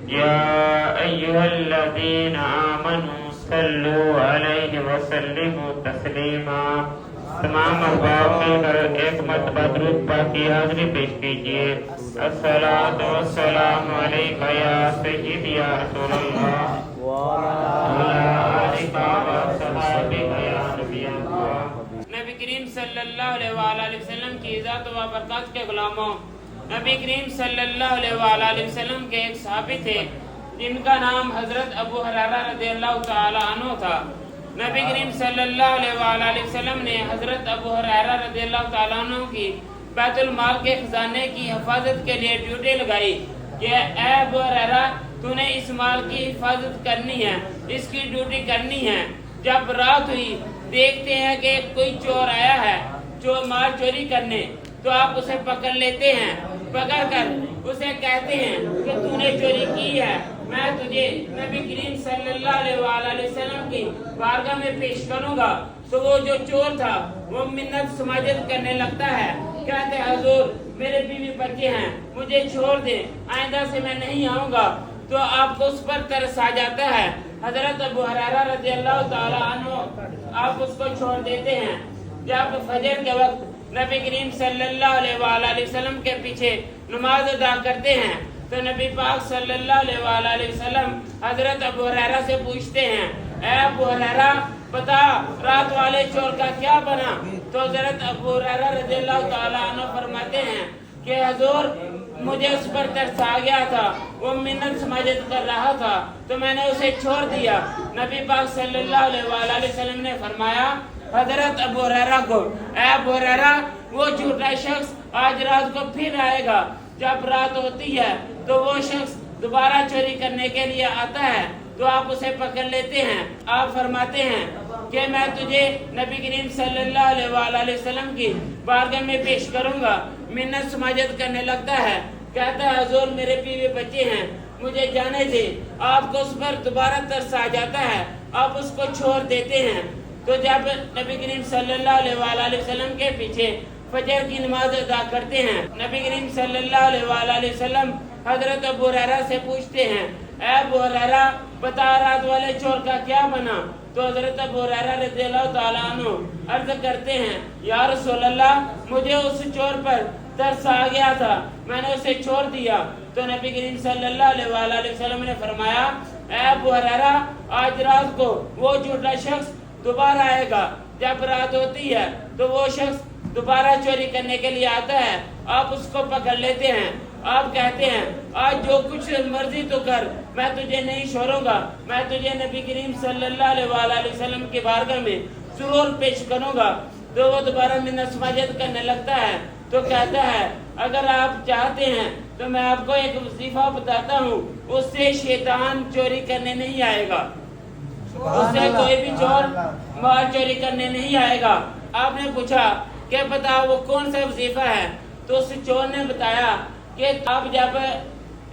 یا ایھا الذین آمنوا صلوا علیہ وسلموا تسلیما۔ تمام احباب مل کر ایک مرتبہ درود پاک کی حاضری پیش کیجیے۔ الصلاۃ والسلام علیک یا سیدی یا رسول اللہ وعلی آلک واصحابک یا نبی اللہ۔ نبی کریم صلی اللہ علیہ وآلہ وسلم کی ذات و برکات کے غلاموں، نبی کریم صلی اللہ علیہ وآلہ وسلم کے ایک صحابی تھے جن کا نام حضرت ابو ہریرہ رضی اللہ تعالی عنہ تھا۔ نبی کریم صلی اللہ علیہ وآلہ وسلم نے حضرت ابو ہریرہ رضی اللہ تعالیٰ عنہ کی بیت المال کے خزانے کی حفاظت کے لیے ڈیوٹی لگائی کہ اے ابو ہریرہ تو نے اس مال کی حفاظت کرنی ہے، اس کی ڈیوٹی کرنی ہے۔ جب رات ہوئی دیکھتے ہیں کہ کوئی چور آیا ہے جو مال چوری کرنے، تو آپ اسے پکڑ لیتے ہیں، پکڑ کر اسے کہتے ہیں کہ تو نے چوری کی ہے، میں تجھے نبی کریم صلی اللہ علیہ وآلہ وسلم کی بارگاہ میں پیش کروں گا۔ تو وہ جو چور تھا وہ منت سماجت کرنے لگتا ہے، کہتے حضور میرے بیوی بچے ہیں، مجھے چھوڑ دیں، آئندہ سے میں نہیں آؤں گا۔ تو آپ کو اس پر ترس آ جاتا ہے۔ حضرت ابو ہریرہ رضی اللہ تعالی عنہ آپ اس کو چھوڑ دیتے ہیں۔ جب فجر کے وقت نبی کریم صلی اللہ علیہ وآلہ وسلم کے پیچھے نماز ادا کرتے ہیں تو نبی پاک صلی اللہ علیہ وآلہ وسلم حضرت ابو ہریرہ سے پوچھتے ہیں، اے ابو ہریرہ بتا رات والے چور کا کیا بنا؟ تو حضرت ابو ہریرہ رضی اللہ تعالیٰ عنہ فرماتے ہیں کہ حضور مجھے اس پر ترس آ گیا تھا، وہ منت سماجت کر رہا تھا تو میں نے اسے چھوڑ دیا۔ نبی پاک صلی اللہ علیہ وآلہ وسلم نے فرمایا حضرت ابو ہریرہ کو، اے ابو ہریرہ وہ جھوٹا شخص آج رات کو پھر آئے گا، جب رات ہوتی ہے تو وہ شخص دوبارہ چوری کرنے کے لیے آتا ہے تو آپ اسے پکڑ لیتے ہیں۔ آپ فرماتے ہیں کہ میں تجھے نبی کریم صلی اللہ علیہ وآلہ وسلم کی بارگاہ میں پیش کروں گا۔ منت سماجت کرنے لگتا ہے، کہتا ہے حضور میرے بیوی بچے ہیں، مجھے جانے دے۔ آپ کو اس پر دوبارہ ترس آ جاتا ہے، آپ اس کو چھوڑ دیتے ہیں۔ تو جب نبی کریم صلی اللہ علیہ وآلہ وسلم کے پیچھے فجر کی نماز ادا کرتے ہیں، نبی کریم صلی اللہ علیہ وآلہ وسلم حضرت ابو ہریرہ سے پوچھتے ہیں، اے ابو ہریرہ بتا رات والے چور کا کیا بنا؟ تو حضرت ابو ہریرہ رضی اللہ تعالیٰ عنہ عرض کرتے ہیں، یا رسول اللہ مجھے اس چور پر ترس آ گیا تھا، میں نے اسے چھوڑ دیا۔ تو نبی کریم صلی اللہ علیہ وآلہ وسلم نے فرمایا، اے ابو ہریرہ آج رات کو وہ جھوٹا شخص دوبارہ آئے گا، جب رات ہوتی ہے تو وہ شخص دوبارہ چوری کرنے کے لیے آتا ہے، آپ اس کو پکڑ لیتے ہیں۔ آپ کہتے ہیں آج جو کچھ مرضی تو کر، میں تجھے نہیں چھوڑوں گا، میں تجھے نبی کریم صلی اللہ علیہ وآلہ وسلم کی بارگاہ میں ضرور پیش کروں گا۔ تو وہ دوبارہ منت سماجت کرنے لگتا ہے تو کہتا ہے اگر آپ چاہتے ہیں تو میں آپ کو ایک وظیفہ بتاتا ہوں، اس سے شیطان چوری کرنے نہیں آئے گا، اس سے کوئی بھی چور مال چوری کرنے نہیں آئے گا۔ آپ نے پوچھا کہ بتا وہ کون سا وظیفہ ہے؟ تو اس چور نے بتایا کہ آپ جب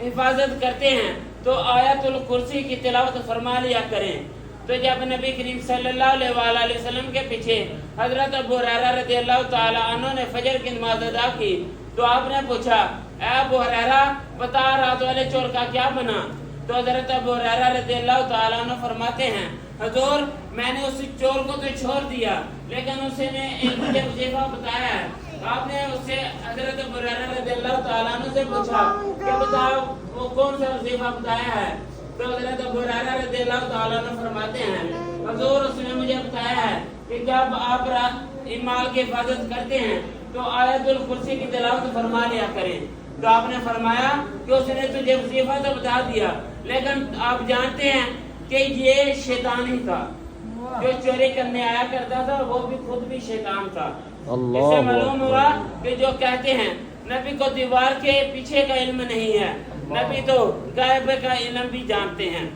حفاظت کرتے ہیں تو آیت الکرسی کی تلاوت فرما لیا کریں۔ تو جب نبی کریم صلی اللہ علیہ وآلہ وسلم کے پیچھے حضرت ابو ہریرہ رضی اللہ تعالی عنہ نے فجر کی نماز ادا کی تو آپ نے پوچھا، اے ابو ہریرہ بتا رات والے چور کا کیا بنا؟ تو حضرت ابو ہریرہ رضی اللہ تعالی عنہ فرماتے ہیں، حضور میں نے اس چور کو تو چھوڑ دیا لیکن اسے نے ایک مجھے وظیفہ بتایا ہے۔ آپ نے اس سے حضرت ابو ہریرہ رضی اللہ تعالیٰ عنہ سے پوچھا کہ بتاؤ وہ کون سا وظیفہ بتایا ہے؟ تو حضرت ابو ہریرہ رضی اللہ تعالیٰ عنہ فرماتے ہیں، حضور اس نے مجھے بتایا ہے کہ جب آپ مال کی حفاظت کرتے ہیں تو آیت الکرسی کی تلاوت فرما لیا کریں۔ تو آپ نے فرمایا کہ اس نے تجھے وظیفہ تو بتا دیا لیکن آپ جانتے ہیں کہ یہ شیطان ہی تھا، جو چوری کرنے آیا کرتا تھا وہ بھی خود بھی شیطان تھا۔ اس سے معلوم ہوا کہ جو کہتے ہیں نبی کو دیوار کے پیچھے کا علم نہیں ہے، نبی تو غائب کا علم بھی جانتے ہیں۔